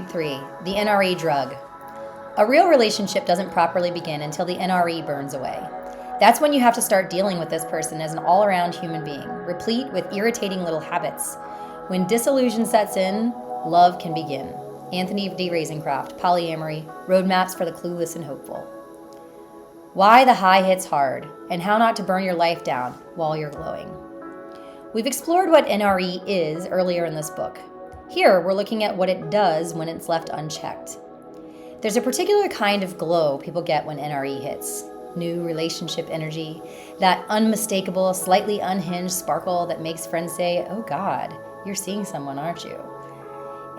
3. The NRE Drug. A real relationship doesn't properly begin until the NRE burns away. That's when you have to start dealing with this person as an all-around human being, replete with irritating little habits. When disillusion sets in, love can begin. Anthony D. Ravenscroft, Polyamory, Roadmaps for the Clueless and Hopeful. Why the high hits hard, and how not to burn your life down while you're glowing. We've explored what NRE is earlier in this book. Here, we're looking at what it does when it's left unchecked. There's a particular kind of glow people get when NRE hits. New relationship energy, that unmistakable, slightly unhinged sparkle that makes friends say, "Oh God, you're seeing someone, aren't you?"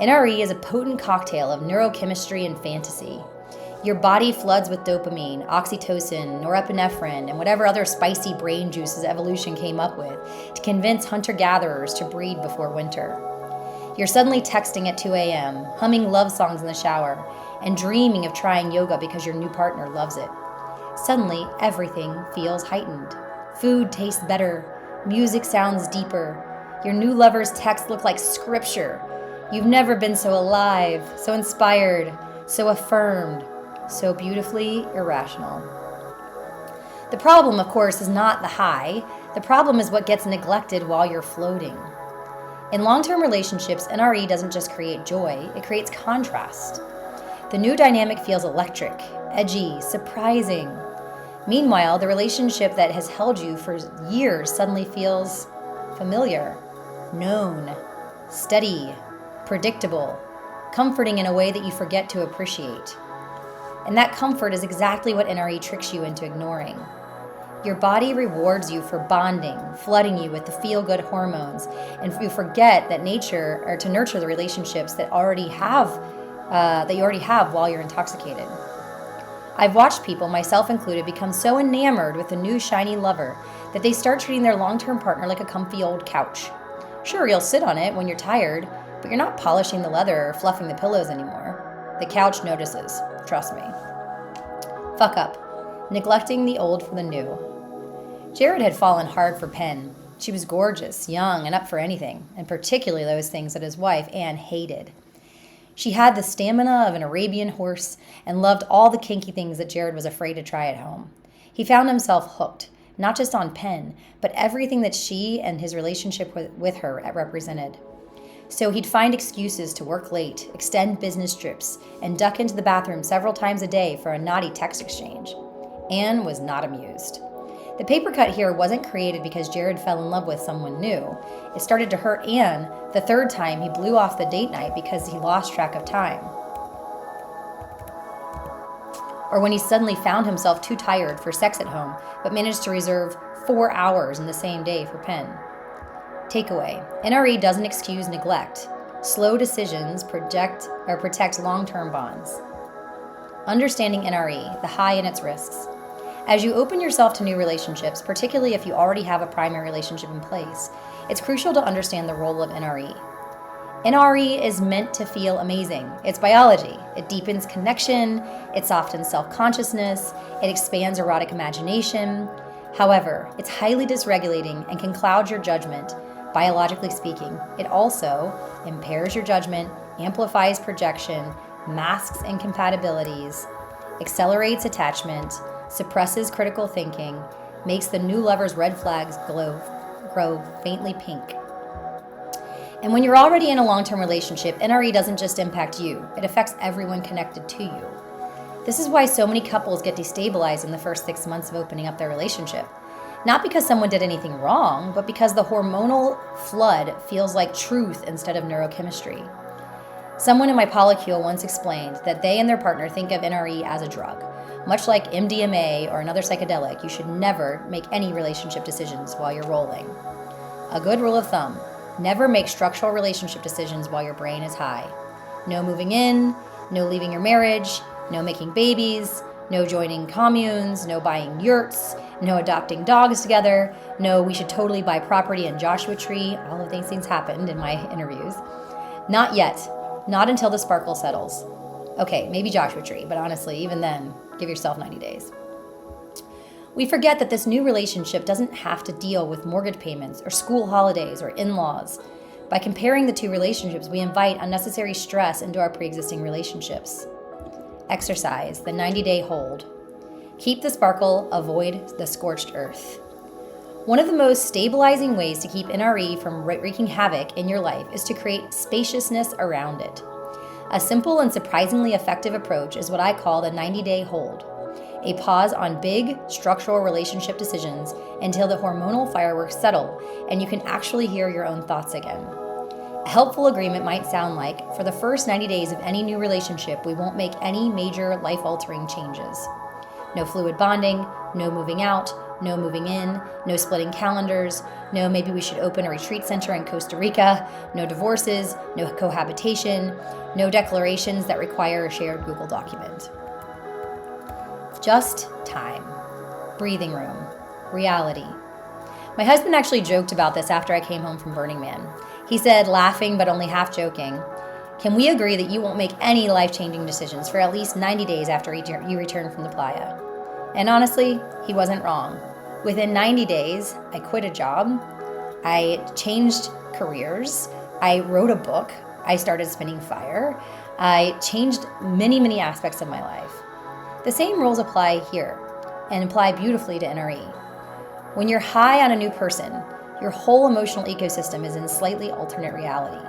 NRE is a potent cocktail of neurochemistry and fantasy. Your body floods with dopamine, oxytocin, norepinephrine, and whatever other spicy brain juices evolution came up with to convince hunter-gatherers to breed before winter. You're suddenly texting at 2 a.m., humming love songs in the shower, and dreaming of trying yoga because your new partner loves it. Suddenly, everything feels heightened. Food tastes better. Music sounds deeper. Your new lover's texts look like scripture. You've never been so alive, so inspired, so affirmed, so beautifully irrational. The problem, of course, is not the high. The problem is what gets neglected while you're floating. In long-term relationships, NRE doesn't just create joy, it creates contrast. The new dynamic feels electric, edgy, surprising. Meanwhile, the relationship that has held you for years suddenly feels familiar, known, steady, predictable, comforting in a way that you forget to appreciate. And that comfort is exactly what NRE tricks you into ignoring. Your body rewards you for bonding, flooding you with the feel-good hormones, and you forget that to nurture the relationships that you already have while you're intoxicated. I've watched people, myself included, become so enamored with the new shiny lover that they start treating their long-term partner like a comfy old couch. Sure, you'll sit on it when you're tired, but you're not polishing the leather or fluffing the pillows anymore. The couch notices, trust me. Fuck up. Neglecting the old for the new. Jared had fallen hard for Penn. She was gorgeous, young, and up for anything, and particularly those things that his wife, Anne, hated. She had the stamina of an Arabian horse and loved all the kinky things that Jared was afraid to try at home. He found himself hooked, not just on Penn, but everything that she and his relationship with her represented. So he'd find excuses to work late, extend business trips, and duck into the bathroom several times a day for a naughty text exchange. Anne was not amused. The paper cut here wasn't created because Jared fell in love with someone new. It started to hurt Anne the third time he blew off the date night because he lost track of time. Or when he suddenly found himself too tired for sex at home, but managed to reserve 4 hours in the same day for Penn. Takeaway: NRE doesn't excuse neglect. Slow decisions protect long-term bonds. Understanding NRE, the high and its risks. As you open yourself to new relationships, particularly if you already have a primary relationship in place, it's crucial to understand the role of NRE. NRE is meant to feel amazing. It's biology. It deepens connection, it softens self-consciousness, it expands erotic imagination. However, it's highly dysregulating and can cloud your judgment. Biologically speaking, it also impairs your judgment, amplifies projection, masks incompatibilities, accelerates attachment, suppresses critical thinking, makes the new lover's red flags grow faintly pink. And when you're already in a long-term relationship, NRE doesn't just impact you, it affects everyone connected to you. This is why so many couples get destabilized in the first 6 months of opening up their relationship. Not because someone did anything wrong, but because the hormonal flood feels like truth instead of neurochemistry. Someone in my polycule once explained that they and their partner think of NRE as a drug. Much like MDMA or another psychedelic, you should never make any relationship decisions while you're rolling. A good rule of thumb: never make structural relationship decisions while your brain is high. No moving in, no leaving your marriage, no making babies, no joining communes, no buying yurts, no adopting dogs together, no we should totally buy property in Joshua Tree. All of these things happened in my interviews. Not yet. Not until the sparkle settles. Okay, maybe Joshua Tree, but honestly, even then, give yourself 90 days. We forget that this new relationship doesn't have to deal with mortgage payments or school holidays or in-laws. By comparing the two relationships, we invite unnecessary stress into our pre-existing relationships. Exercise, the 90-day hold. Keep the sparkle, avoid the scorched earth. One of the most stabilizing ways to keep NRE from wreaking havoc in your life is to create spaciousness around it. A simple and surprisingly effective approach is what I call the 90-day hold, a pause on big structural relationship decisions until the hormonal fireworks settle and you can actually hear your own thoughts again. A helpful agreement might sound like, for the first 90 days of any new relationship, we won't make any major life-altering changes. No fluid bonding, no moving out, no moving in, no splitting calendars, no maybe we should open a retreat center in Costa Rica, no divorces, no cohabitation, no declarations that require a shared Google document. Just time, breathing room, reality. My husband actually joked about this after I came home from Burning Man. He said, laughing but only half joking, "Can we agree that you won't make any life-changing decisions for at least 90 days after you return from the playa?" And honestly, he wasn't wrong. Within 90 days, I quit a job, I changed careers, I wrote a book, I started spinning fire, I changed many aspects of my life. The same rules apply here and apply beautifully to NRE. When you're high on a new person, your whole emotional ecosystem is in slightly alternate reality.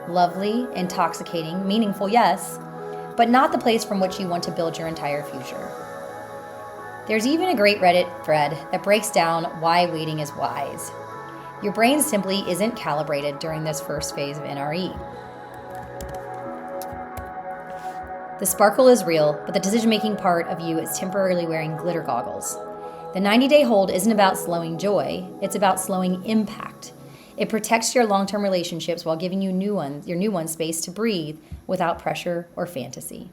Lovely, intoxicating, meaningful, yes, but not the place from which you want to build your entire future. There's even a great Reddit thread that breaks down why waiting is wise. Your brain simply isn't calibrated during this first phase of NRE. The sparkle is real, but the decision-making part of you is temporarily wearing glitter goggles. The 90-day hold isn't about slowing joy, it's about slowing impact. It protects your long-term relationships while giving you your new ones space to breathe without pressure or fantasy.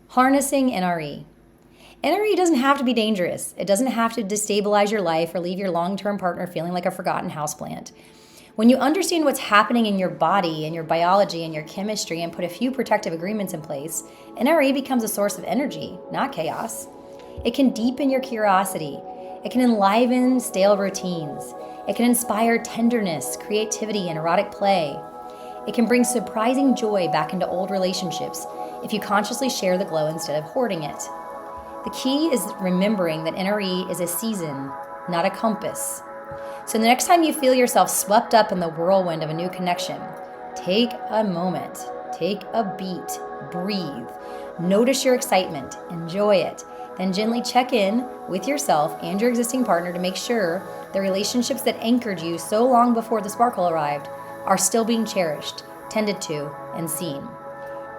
Harnessing NRE. NRE doesn't have to be dangerous. It doesn't have to destabilize your life or leave your long-term partner feeling like a forgotten houseplant. When you understand what's happening in your body and your biology and your chemistry and put a few protective agreements in place, NRE becomes a source of energy, not chaos. It can deepen your curiosity. It can enliven stale routines. It can inspire tenderness, creativity, and erotic play. It can bring surprising joy back into old relationships if you consciously share the glow instead of hoarding it. The key is remembering that NRE is a season, not a compass. So the next time you feel yourself swept up in the whirlwind of a new connection, take a moment, take a beat, breathe, notice your excitement, enjoy it, then gently check in with yourself and your existing partner to make sure the relationships that anchored you so long before the sparkle arrived are still being cherished, tended to, and seen.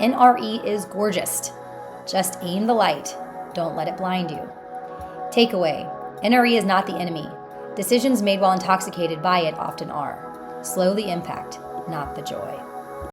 NRE is gorgeous. Just aim the light. Don't let it blind you. Takeaway: NRE is not the enemy. Decisions made while intoxicated by it often are. Slow the impact, not the joy.